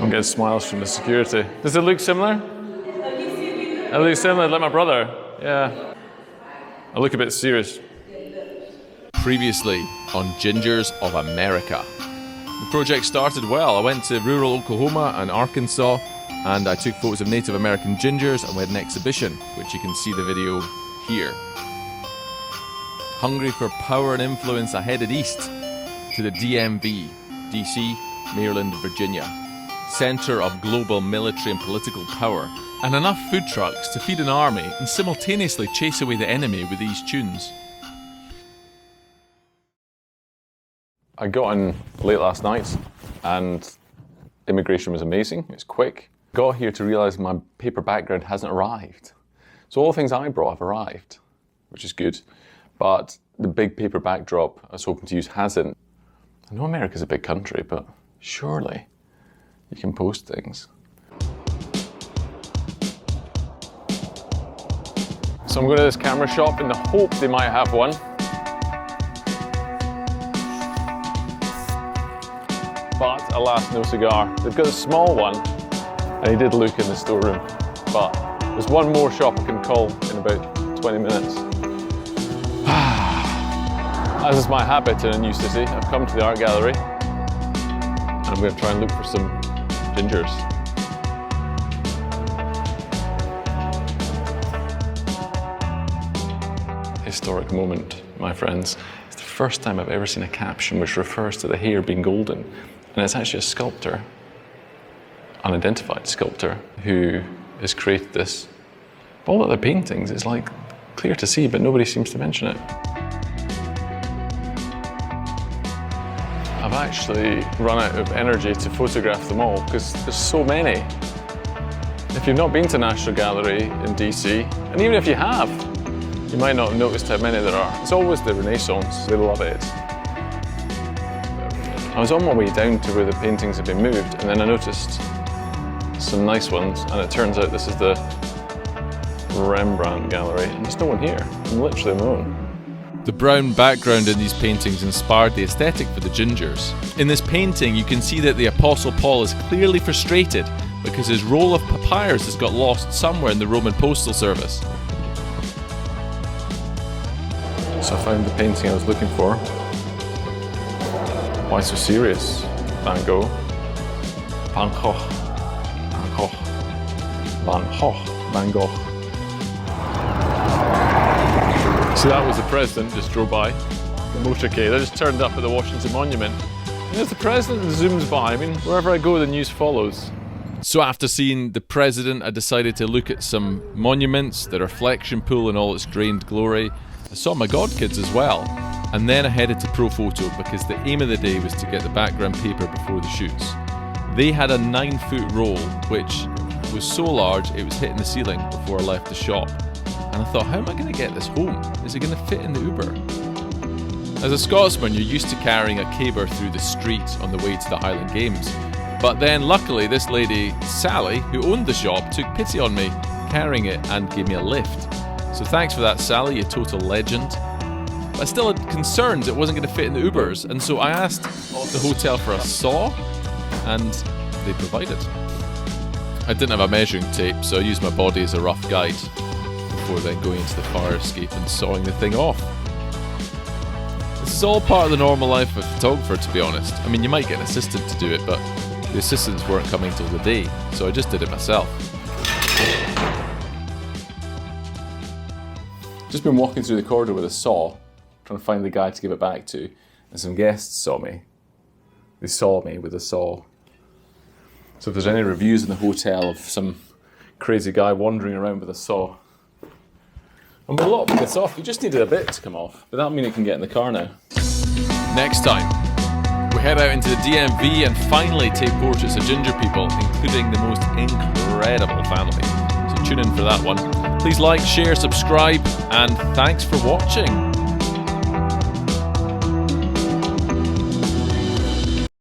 I'm getting smiles from the security. Does it look similar? It looks similar, like my brother. Yeah. I look a bit serious. Previously on Gingers of America. The project started well. I went to rural Oklahoma and Arkansas, and I took photos of Native American gingers, and we had an exhibition, which you can see the video here. Hungry for power and influence, I headed east to the DMV, DC, Maryland, Virginia, center of global military and political power, and enough food trucks to feed an army and simultaneously chase away the enemy with these tunes. I got in late last night and immigration was amazing. It was quick. Got here to realize my paper background hasn't arrived. So all the things I brought have arrived, which is good. But the big paper backdrop I was hoping to use hasn't. I know America's a big country, but surely you can post things. So I'm going to this camera shop in the hope they might have one. But alas, no cigar. They've got a small one, and he did look in the storeroom. But there's one more shop I can call in about 20 minutes. As is my habit in a new city, I've come to the art gallery, and I'm going to try and look for some gingers. Historic moment, my friends. It's the first time I've ever seen a caption which refers to the hair being golden. And it's actually a sculptor, unidentified sculptor, who has created this. All other paintings, it's like clear to see, but nobody seems to mention it. I've actually run out of energy to photograph them all because there's so many. If you've not been to National Gallery in DC, and even if you have, you might not have noticed how many there are. It's always the Renaissance, they love it. I was on my way down to where the paintings had been moved, and then I noticed some nice ones, and it turns out this is the Rembrandt Gallery, and there's no one here. I'm literally alone. The brown background in these paintings inspired the aesthetic for the gingers. In this painting, you can see that the Apostle Paul is clearly frustrated because his roll of papyrus has got lost somewhere in the Roman postal service. So I found the painting I was looking for. Why so serious? Van Gogh. Van Gogh. Van Gogh. Van Gogh. Van Gogh. So that was the president, just drove by. The motorcade. I just turned up at the Washington Monument. And as the president zooms by, I mean, wherever I go, the news follows. So after seeing the president, I decided to look at some monuments, the reflection pool in all its drained glory. I saw my godkids as well. And then I headed to Profoto because the aim of the day was to get the background paper before the shoots. They had a 9-foot roll, which was so large it was hitting the ceiling before I left the shop. And I thought, how am I going to get this home? Is it going to fit in the Uber? As a Scotsman, you're used to carrying a caber through the street on the way to the Highland Games. But then luckily this lady, Sally, who owned the shop, took pity on me, carrying it and gave me a lift. So thanks for that, Sally, you total legend. I still had concerns it wasn't going to fit in the Ubers, and so I asked the hotel for a saw, and they provided. I didn't have a measuring tape, so I used my body as a rough guide before then going into the fire escape and sawing the thing off. This is all part of the normal life of a photographer, to be honest. I mean, you might get an assistant to do it, but the assistants weren't coming till the day, so I just did it myself. Just been walking through the corridor with a saw, trying to find the guy to give it back to, and some guests saw me. They saw me with a saw. So if there's any reviews in the hotel of some crazy guy wandering around with a saw, and with a lot of bits off, you just needed a bit to come off, but that'll mean it can get in the car now. Next time, we head out into the DMV and finally take portraits of ginger people, including the most incredible family. So tune in for that one. Please like, share, subscribe, and thanks for watching.